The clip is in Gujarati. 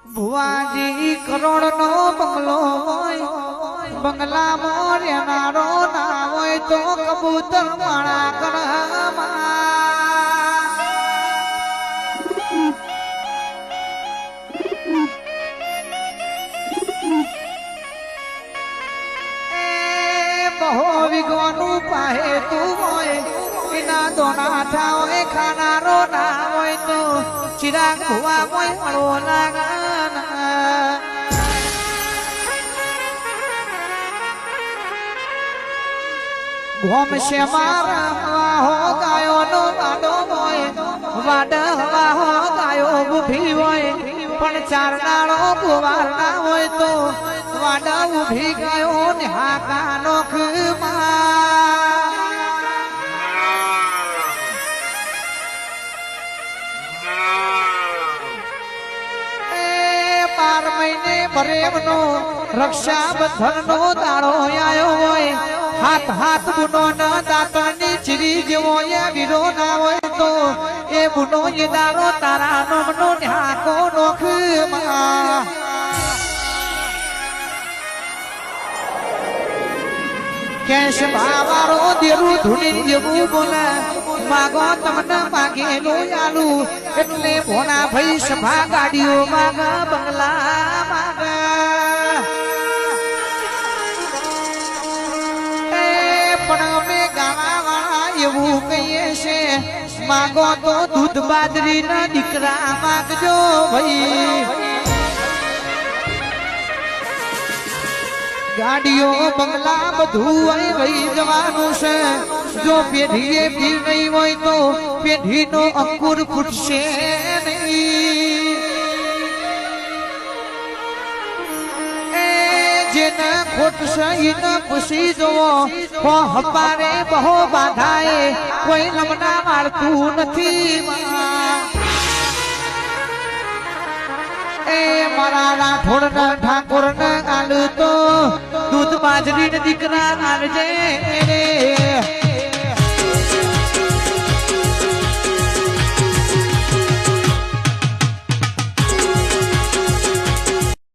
ભુવાજી કરોડ નો બંગલો હોય, બંગલા મોર્યાનારો ના હોય તો કબૂતર માણા ગણમાં બહો વિગોનું પાહે તું હોય, એના દોના થાય ખાનારો ના હોય તો ચિરાગ ભુવા હોય મળો લાગના ગોમ છે મારા હો ગાયો નો વાડો હોય, વાડા હવા હો ગાયો ઉભી હોય, પણ ચાર નાળો કુવાર ના હોય તો વાડા ઉભી ગાયો ને હાકા નોખમાં મહિને ભરેવનો રક્ષાબંધન નો દાડો આયો હોય, હાથ હાથ બુનો ના દાંતની ચીરી જેવો એ વીરો ના હોય તો એ બુનો એ દાડો તારા નોમનો ન્યાકો નોખમાં કેશ ભાવારો દેરું ધૂણી જેવું બોલે માગો તમને માગેલું આલુ એટલે ભોણા ભાઈ સભા ગાડીઓ માગા બંગલા માગા પણ અમે ગાવા વાળા એવું કહીએ છે માગો તો દૂધ બાજરી ના દીકરા માગજો ભાઈ ગાડીઓ બંગલા બધું વહી જવાનું છે, જો પેઢીએ ભીર નહીં હોય તો પેઢીનો અંકુર ફૂટશે નહીં. જેને ખોટશે એને પૂછી જવો, હપારે બહુ બાધાએ કોઈ લમણા મારતું નથી. મારા રાઠોડ ના ઠાકોર ને આલુ તો દૂધ બાજરી દીકરા આલજે રે.